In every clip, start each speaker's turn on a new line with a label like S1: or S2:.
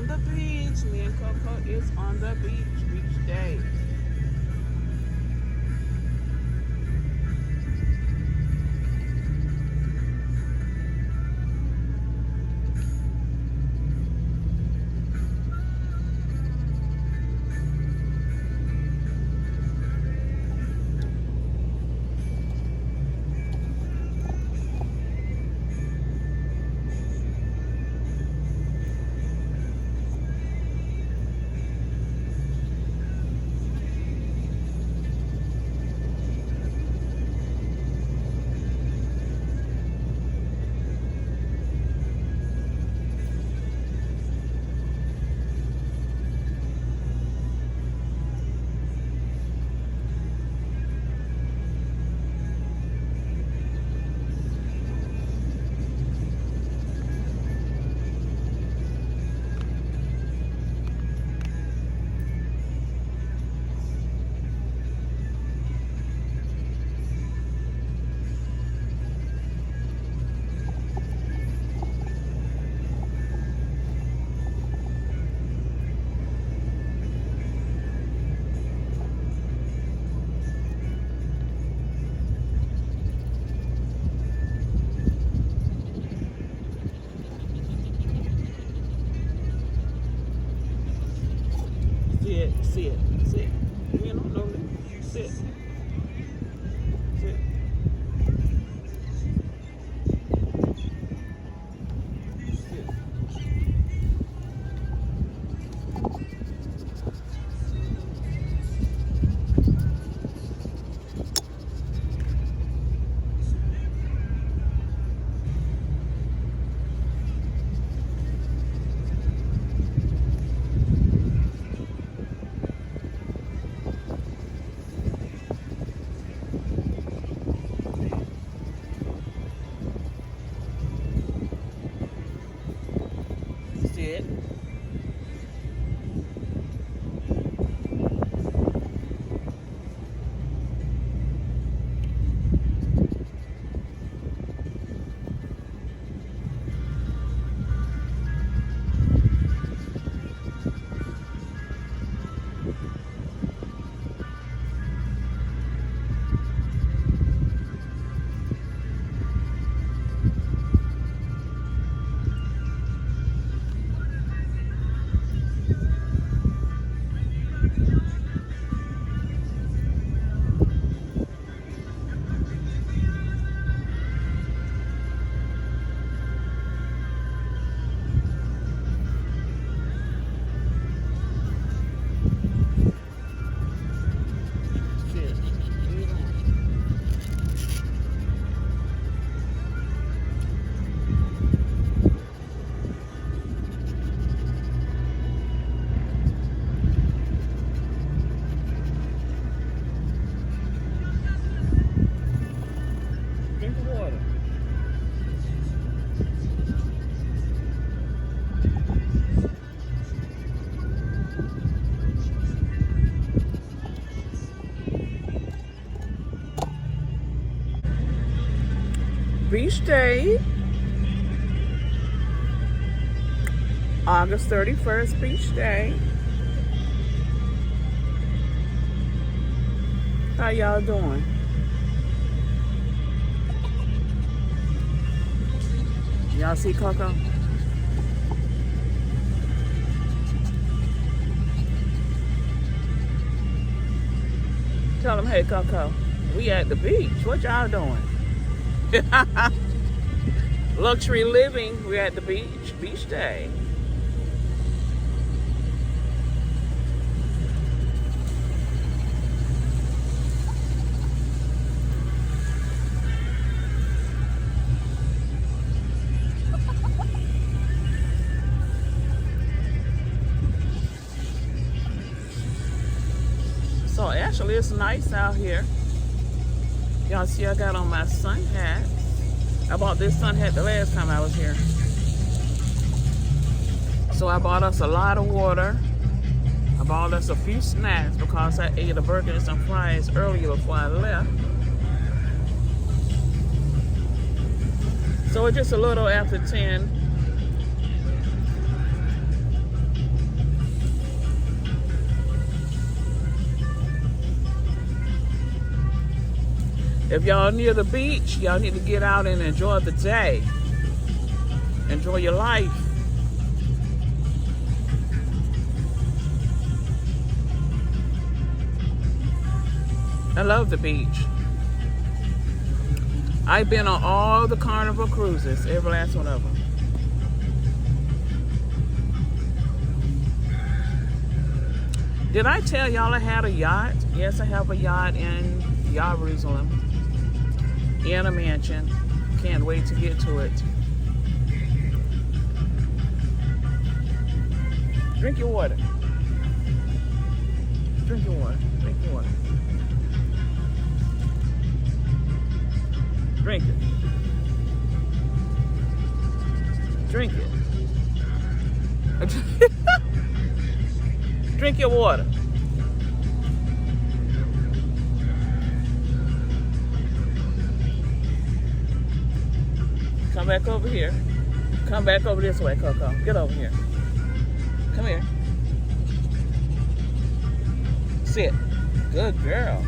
S1: on the beach. Me and Coco is on the beach. Beach day. Sit. You know, no, sit. Sit. Sit. Drink the water. Beach day, August 31st, beach day. How y'all doing? Y'all see Coco? Tell them, hey Coco, we at the beach. What y'all doing? Luxury living. We're at the beach. Beach day. So actually it's nice out here. Y'all see I got on my sun hat. I bought this sun hat the last time I was here. So I bought us a lot of water. I bought us a few snacks because I ate a burger and some fries earlier before I left. So it's just a little after 10. If y'all near the beach, y'all need to get out and enjoy the day. Enjoy your life. I love the beach. I've been on all the Carnival cruises, every last one of them. Did I tell y'all I had a yacht? Yes, I have a yacht in Jerusalem, in a mansion. Can't wait to get to it. Drink your water. Drink your water. Drink your water. Drink it. Drink it. Drink your water. Come back over here. Come back over this way, Coco. Get over here. Come here. Sit. Good girl.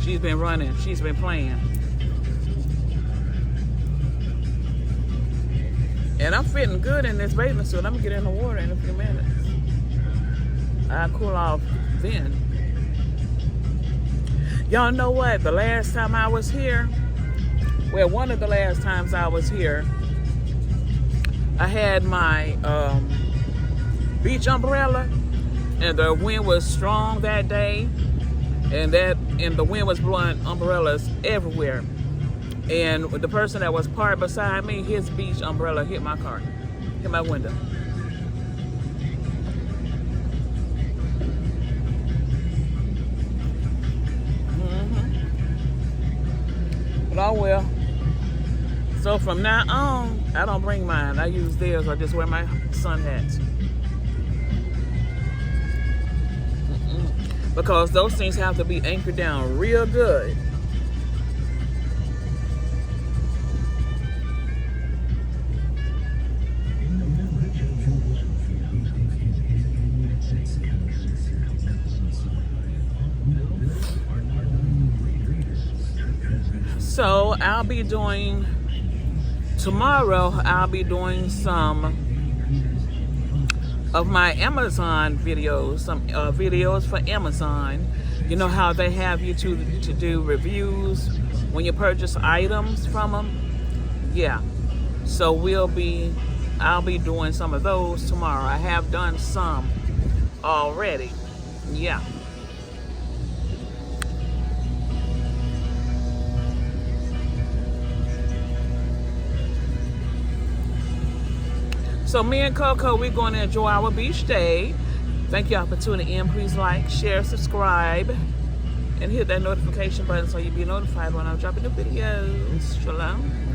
S1: She's been running. She's been playing. And I'm fitting good in this bathing suit. I'm going to get in the water in a few minutes. I'll cool off then. Y'all know what? The last time I was here, well, one of the last times I was here, I had my beach umbrella, and the wind was strong that day. And the wind was blowing umbrellas everywhere. And the person that was parked beside me, his beach umbrella hit my car, hit my window. But oh well. So from now on, I don't bring mine. I use theirs. I just wear my sun hats. Because those things have to be anchored down real good. So I'll be doing, tomorrow I'll be doing some of my Amazon videos, some videos for Amazon. You know how they have you to do reviews when you purchase items from them? Yeah. So I'll be doing some of those tomorrow. I have done some already. Yeah. So me and Coco, we're going to enjoy our beach day. Thank y'all for tuning in. Please like, share, subscribe, and hit that notification button so you'll be notified when I'm dropping the videos. Shalom.